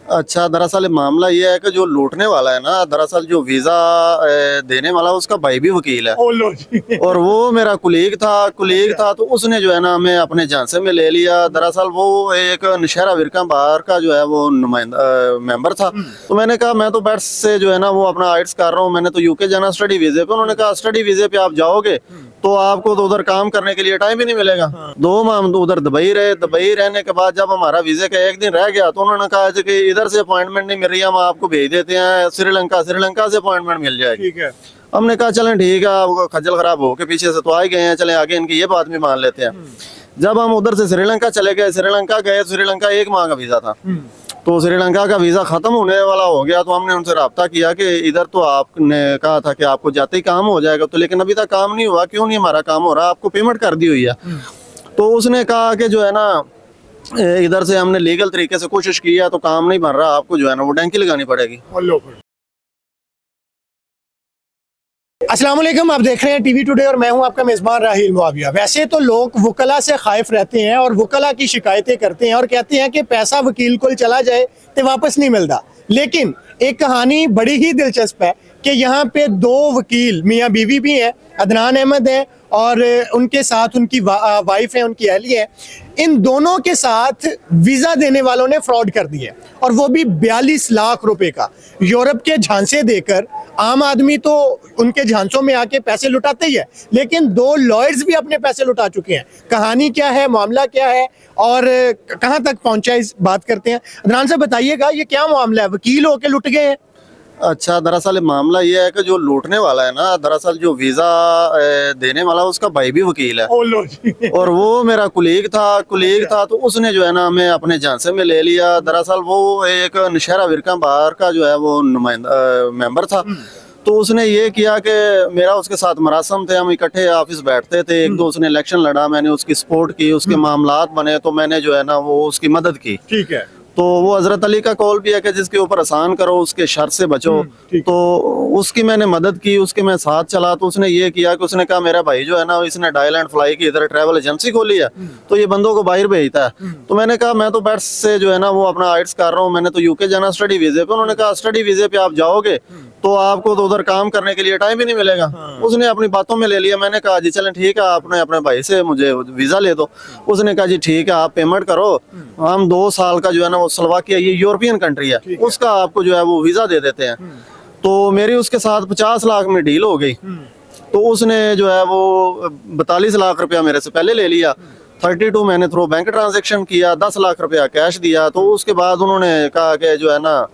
अच्छा, दरअसल मामला ये है कि जो लूटने वाला है ना, दरअसल जो वीजा देने वाला उसका भाई भी वकील है। ओ लो जी। और वो मेरा कुलीग था तो उसने जो है ना हमें अपने झांसे में ले लिया। दरअसल वो एक नौशहरा विरका बार का जो है वो नुमाइंदा मेंबर था। तो मैंने कहा मैं तो बैठ से जो है ना वो अपना आइट्स कर रहा हूँ, मैंने तो यूके जाना स्टडी वीजे पे। उन्होंने कहा स्टडी वीजे पे आप जाओगे तो आपको तो उधर काम करने के लिए टाइम ही नहीं मिलेगा। 2 माह हम तो उधर दुबई रहे। दुबई रहने के बाद जब हमारा वीजे का एक दिन रह गया तो उन्होंने कहा कि इधर से अपॉइंटमेंट नहीं मिल रही, हम आपको भेज देते हैं श्रीलंका से अपॉइंटमेंट मिल जाएगी। ठीक है। हमने कहा चलें ठीक है, आपको खज्जल खराब हो के पीछे से तो आ ही गए हैं, चलें आगे इनकी ये बात भी मान लेते हैं। जब हम उधर से श्रीलंका चले गए, श्रीलंका 1 माह का वीजा था। तो श्रीलंका का वीजा खत्म होने वाला हो गया तो हमने उनसे राब्ता किया कि इधर तो आपने कहा था कि आपको जाते ही काम हो जाएगा, तो लेकिन अभी तक काम नहीं हुआ। क्यों नहीं हमारा काम हो रहा? आपको पेमेंट कर दी हुई है। तो उसने कहा कि जो है ना इधर से हमने लीगल तरीके से कोशिश की है तो काम नहीं बन रहा, आपको जो है ना वो डैंकी लगानी पड़ेगी। अस्सलाम वालेकुम, आप देख रहे हैं टीवी टुडे और मैं हूं आपका मेज़बान राहिल मुआविया। वैसे तो लोग वकला से खाइफ रहते हैं और वकला की शिकायतें करते हैं और कहते हैं कि पैसा वकील को चला जाए तो वापस नहीं मिलता। लेकिन एक कहानी बड़ी ही दिलचस्प है कि यहाँ पे 2 वकील मियाँ बीवी भी हैं, अदनान अहमद हैं और उनके साथ उनकी वाइफ है, उनकी अहली है। इन दोनों के साथ वीज़ा देने वालों ने फ्रॉड कर दिया और वो भी 42 लाख रुपए का। यूरोप के झांसे देकर आम आदमी तो उनके झांसों में आके पैसे लुटाते ही है, लेकिन 2 लॉयर्स भी अपने पैसे लुटा चुके हैं। कहानी क्या है, मामला क्या है और कहां तक पहुंचा, इस बात करते हैं। अदनान साहब बताइएगा, ये क्या मामला है? वकील होके लुट गए हैं? अच्छा, दरअसल मामला ये है कि जो लूटने वाला है ना, दरअसल जो वीजा देने वाला उसका भाई भी वकील है। ओ लो जी। और वो मेरा कुलीग था तो उसने जो है ना हमें अपने झांसे में ले लिया। दरअसल वो एक नौशहरा विरका बार का जो है वो नुमाइंदा मेंबर था। तो उसने ये किया कि मेरा उसके साथ मरासम थे, हम इकट्ठे ऑफिस बैठते थे। एक दो उसने इलेक्शन लड़ा, मैंने उसकी सपोर्ट की, उसके मामलात बने तो मैंने जो है ना वो उसकी मदद की। ठीक है। तो वो हजरत अली का कौल भी है कि जिसके ऊपर आसान करो उसके शर से बचो। तो उसकी मैंने मदद की, उसके मैं साथ चला। तो उसने ये किया कि उसने कहा मेरा भाई जो है ना इसने डायल एंड फ्लाई की इधर ट्रैवल एजेंसी खोली है तो ये बंदों को बाहर भेजता है। तो मैंने कहा मैं तो बैठ से जो है ना वो अपना आइट्स कर रहा हूँ, मैंने तो यूके जाना स्टडी वीजे पे। उन्होंने कहा स्टडी वीजे पे आप जाओगे तो आपको तो उधर काम करने के लिए टाइम ही नहीं मिलेगा। उसने अपनी बातों में ले लिया। मैंने कहा जी चलें ठीक है, आपने अपने भाई से मुझे वीजा ले दो। उसने कहा जी ठीक है, आप पेमेंट करो, हम 2 साल का जो है ना वो स्लोवाकिया, ये यूरोपियन कंट्री है, उसका आपको जो है वो वीजा दे देते हैं। तो मेरी उसके साथ 50 लाख में डील हो गई। तो उसने जो है वो 42 लाख रुपया मेरे से पहले ले लिया। 32 मैंने थ्रू बैंक ट्रांजेक्शन किया, 10 लाख रुपया कैश दिया। तो उसके बाद उन्होंने कहा कि जो है ना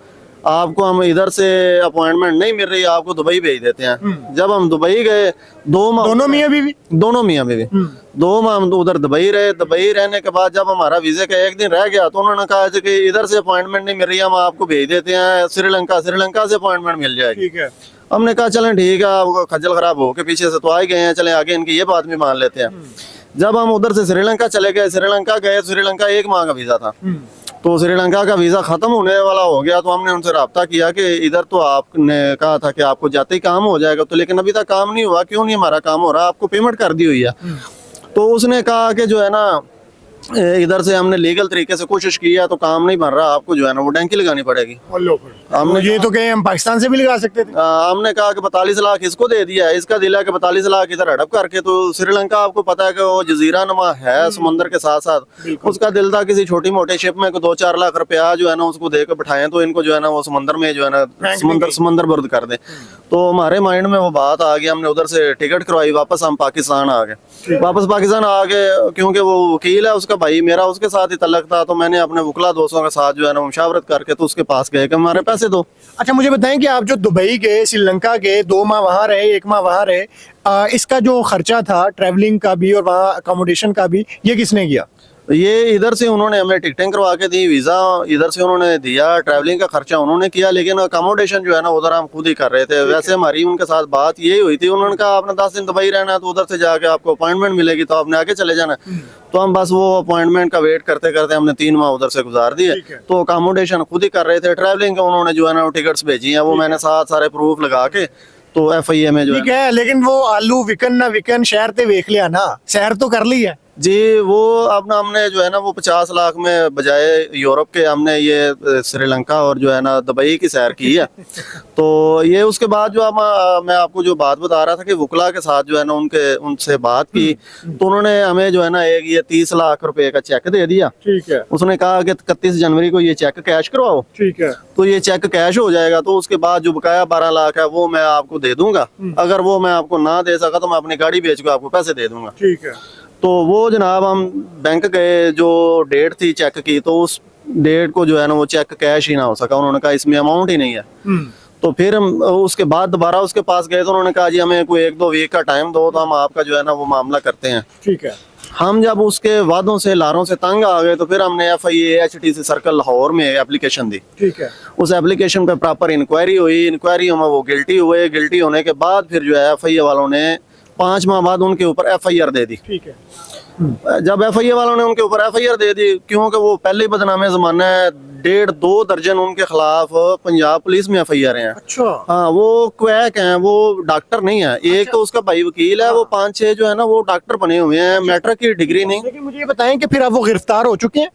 आपको हम इधर से अपॉइंटमेंट नहीं मिल रही, आपको दुबई भेज देते हैं। जब हम दुबई गए 2 माह, दोनों मियाँ बीवी 2 माह हम उधर दुबई रहे। दुबई रहने के बाद जब हमारा वीजे का एक दिन रह गया तो उन्होंने कहा कि इधर से अपॉइंटमेंट नहीं मिल रही, हम आपको भेज देते हैं श्रीलंका से अपॉइंटमेंट मिल जाएगी। ठीक है। हमने कहा चलें ठीक है, आपको खज्जल खराब हो के पीछे से तो आ ही गए हैं, चलें आगे इनकी ये बात भी मान लेते हैं। जब हम उधर से श्रीलंका चले गए, श्रीलंका 1 माह का वीजा था। तो श्रीलंका का वीजा खत्म होने वाला हो गया तो हमने उनसे राब्ता किया कि इधर तो आपने कहा था कि आपको जाते ही काम हो जाएगा, तो लेकिन अभी तक काम नहीं हुआ। क्यों नहीं हमारा काम हो रहा? आपको पेमेंट कर दी हुई है। तो उसने कहा कि जो है ना इधर से हमने लीगल तरीके से कोशिश की है तो काम नहीं बन रहा, आपको जो है ना वो डैंकी लगानी पड़ेगी। हमने ये तो कहे हम पाकिस्तान से भी लगा सकते थे। हमने कहा कि 42 लाख इसको दे दिया, इसका दिला के 42 लाख इधर हड़प करके। तो श्रीलंका आपको पता है कि वो जजीरा नुमा है समंदर के साथ साथ, उसका दिल था किसी छोटी मोटे शिप में 2-4 लाख रुपया जो है ना उसको दे के बिठाएं तो इनको जो है ना वो समंदर में जो है ना समंदर बुर्द कर दे। तो हमारे माइंड में वो बात आ गई, हमने उधर से टिकट करवाई, वापस हम पाकिस्तान आ गए। क्योंकि वो वकील है, उसका भाई मेरा उसके साथ ही तल्लक था। तो मैंने अपने वकला दोस्तों के साथ जो है ना मुशावरत करके तो उसके पास गए कि हमारे पैसे दो। अच्छा, मुझे बताएं कि आप जो दुबई गए, श्रीलंका गए, 2 माह वहाँ रहे, 1 माह वहाँ रहे, इसका जो खर्चा था ट्रैवलिंग का भी और वहाँ अकोमोडेशन का भी, ये किसने किया? ये इधर से उन्होंने हमें टिकटें करवा के दी, वीज़ा इधर से उन्होंने दिया, ट्रैवलिंग का खर्चा उन्होंने किया, लेकिन अकोमोडेशन जो है ना उधर हम खुद ही कर रहे थे। वैसे हमारी उनके साथ बात यही हुई थी, उन्होंने कहा आपने 10 दिन दुबई रहना है तो उधर से जाके आपको अपॉइंटमेंट मिलेगी तो आपने आगे चले जाना। तो हम बस वो अपॉइंटमेंट का वेट करते करते हमने 3 माह उधर से गुजार दिए। तो अकोमोडेशन खुद ही कर रहे थे। ट्रैवलिंग का उन्होंने जो है ना टिकट्स भेजी हैं, वो मैंने सारे प्रूफ लगा के तो FIA में जो ठीक है। लेकिन वो आलू विकन ना विकन, शहर ते वेख लिया ना, सैर तो कर ली है। जी वो अपना हमने जो है ना वो 50 लाख में बजाय यूरोप के हमने ये श्रीलंका और जो है ना दुबई की सैर की है। तो ये उसके बाद जो मैं आपको जो बात बता रहा था कि वुकला के साथ जो है ना उनसे बात की, तो उन्होंने हमें जो है ना एक ये 30 लाख रुपए का चेक दे दिया। ठीक है। उसने कहा कि 31 जनवरी को ये चेक कैश करवाओ। ठीक है। तो ये चेक कैश हो जाएगा, तो उसके बाद जो बकाया 12 लाख है वो मैं आपको दे दूंगा। अगर वो मैं आपको ना दे सका तो मैं अपनी गाड़ी बेच के आपको पैसे दे दूंगा। ठीक है। तो वो जनाब हम बैंक गए, जो डेट थी चेक की, तो उस डेट को जो है ना वो चेक कैश ही ना हो सका। उन्होंने कहा इसमें अमाउंट ही नहीं है। तो फिर हम उसके बाद दोबारा उसके पास गए, तो उन्होंने कहा जी हमें कोई 1-2 वीक का टाइम दो, तो हम आपका जो है ना वो मामला करते हैं। ठीक है। हम जब उसके वादों से लारों से तंग आ गए, तो फिर हमने FIA-HTC सर्कल लाहौर में एप्लीकेशन दी। ठीक है। उस एप्लीकेशन पे प्रॉपर इंक्वायरी हुई। इंक्वायरी में वो गिल्टी हुए। गिल्टी होने के बाद फिर जो है FIA वालों ने 5 माह बाद उनके ऊपर FIR दे दी। ठीक है। जब FIA वालों ने उनके ऊपर FIR दे दी, क्योंकि वो पहले ही बदनामे जमाना है, 1.5-2 दर्जन उनके खिलाफ पंजाब पुलिस में FIR हैं। अच्छा। हाँ, वो क्वैक हैं, वो डॉक्टर नहीं है। एक तो उसका भाई वकील है, वो 5-6 जो है ना वो डॉक्टर बने हुए हैं, मैट्रिक की डिग्री नहीं। लेकिन मुझे ये बताएं कि फिर अब वो गिरफ्तार हो चुके हैं?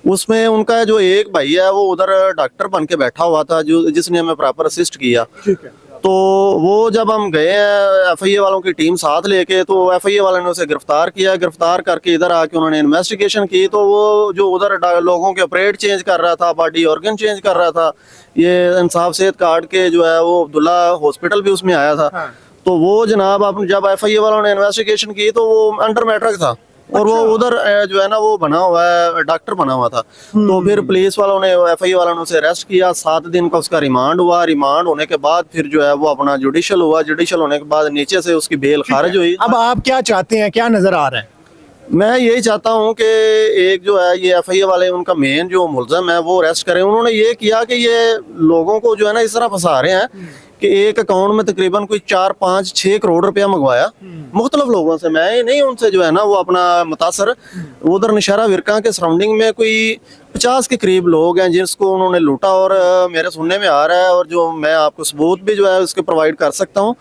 उसमें उनका जो एक भाई है वो उधर डॉक्टर बन के बैठा हुआ था, जो जिसने हमें प्रॉपर असिस्ट किया। ठीक है। तो वो जब हम गए हैं FIA वालों की टीम साथ लेके, तो FIA वालों ने उसे गिरफ्तार किया। गिरफ्तार करके इधर आके उन्होंने इन्वेस्टिगेशन की। तो वो जो उधर लोगों के ऑपरेट चेंज कर रहा था, बॉडी ऑर्गन चेंज कर रहा था, ये इंसाफ सेहत कार्ड के जो है वो अब्दुल्ला हॉस्पिटल भी उसमें आया था। हाँ। तो वो जनाब आप जब FIA वालों ने इन्वेस्टिगेशन की, तो वो अंडर मैट्रिक था। और वो उधर जो है ना वो बना हुआ है, डॉक्टर बना हुआ था। तो फिर पुलिस वालों ने, FIA वालों ने उसे अरेस्ट किया। 7 दिन का उसका रिमांड हुआ। रिमांड होने के बाद फिर जो है वो अपना जुडिशल हुआ। जुडिशल होने के बाद नीचे से उसकी बेल खारिज हुई। अब आप क्या चाहते हैं, क्या नजर आ रहा है? मैं यही चाहता हूँ कि एक जो है ये FIA वाले, उनका मेन जो मुलजम है वो अरेस्ट करें। उन्होंने ये किया कि ये लोगों को जो है ना इस तरह फंसा रहे हैं कि एक अकाउंट में तकरीबन कोई 4-5-6 करोड़ रुपया मंगवाया मुख्तलिफ लोगों से। मैं नहीं उनसे जो है ना वो अपना मुतासर, उधर नशारा विरका के सराउंडिंग में कोई 50 के करीब लोग हैं जिसको उन्होंने लूटा। और मेरे सुनने में आ रहा है, और जो मैं आपको सबूत भी जो है उसके प्रोवाइड कर सकता हूँ,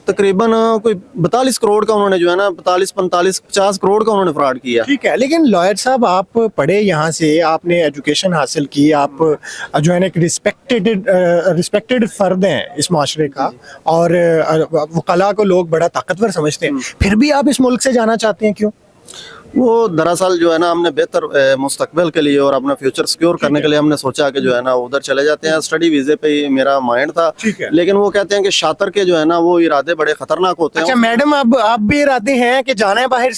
तकरीबन कोई 42 करोड़ का उन्होंने जो है ना 45-50 करोड़ का उन्होंने फ्रॉड किया। ठीक है। लेकिन लॉयर साहब, आप पढ़े यहाँ से, आपने एजुकेशन हासिल की, आप जो है ना एक रिस्पेक्टेड फर्द हैं इस माशरे का, और वकला को लोग बड़ा ताकतवर समझते हैं, फिर भी आप इस मुल्क से जाना चाहते हैं, क्यों? वो दरअसल जो है ना हमने बेहतर मुस्तकबिल के लिए और अपना फ्यूचर सिक्योर करने के लिए हमने सोचा कि जो है ना उधर चले जाते हैं। स्टडी वीजे पे ही मेरा माइंड था। ठीक है। लेकिन वो कहते हैं कि शातर के जो है ना वो इरादे बड़े खतरनाक होते हैं। अच्छा मैडम, अब आप भी इरादे हैं कि जाना है बाहर?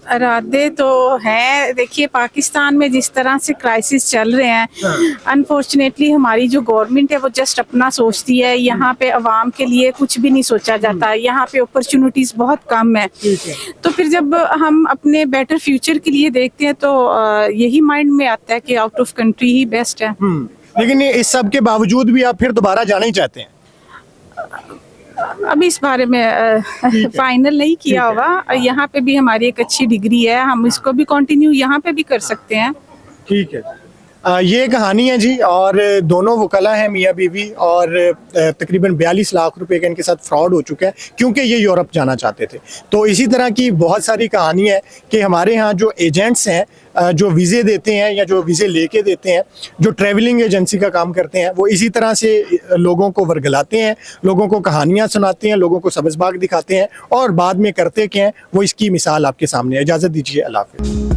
इरादे तो हैं। देखिए, पाकिस्तान में जिस तरह से क्राइसिस चल रहे हैं, अनफॉर्चुनेटली हमारी जो गवर्नमेंट है वो जस्ट अपना सोचती है। यहाँ पे अवाम के लिए कुछ भी नहीं सोचा जाता। यहाँ पे अपॉर्चुनिटीज बहुत कम है। तो फिर जब हम अपने बेटर फ्यूचर के लिए देखते हैं तो यही माइंड में आता है कि out of country he best है। लेकिन इस सब के बावजूद भी आप फिर दोबारा जाना ही चाहते हैं? अभी इस बारे में फाइनल नहीं किया हुआ। यहाँ पे भी हमारी एक अच्छी डिग्री है, हम इसको भी कंटिन्यू यहाँ पे भी कर सकते हैं। ठीक है। ये कहानी है जी, और दोनों वकला हैं, मियाँ बीवी, और तकरीबन 42 लाख रुपए का इनके साथ फ्रॉड हो चुका है क्योंकि ये यूरोप जाना चाहते थे। तो इसी तरह की बहुत सारी कहानी है कि हमारे यहाँ जो एजेंट्स हैं, जो वीज़े देते हैं या जो वीज़े लेके देते हैं, जो ट्रैवलिंग एजेंसी का काम करते हैं, वो इसी तरह से लोगों को वर्गलाते हैं, लोगों को कहानियाँ सुनाते हैं, लोगों को सब्ज़बाग दिखाते हैं, और बाद में करते क्या हैं वो इसकी मिसाल आपके सामने है। इजाज़त दीजिए, अल्लाह हाफ़िज़।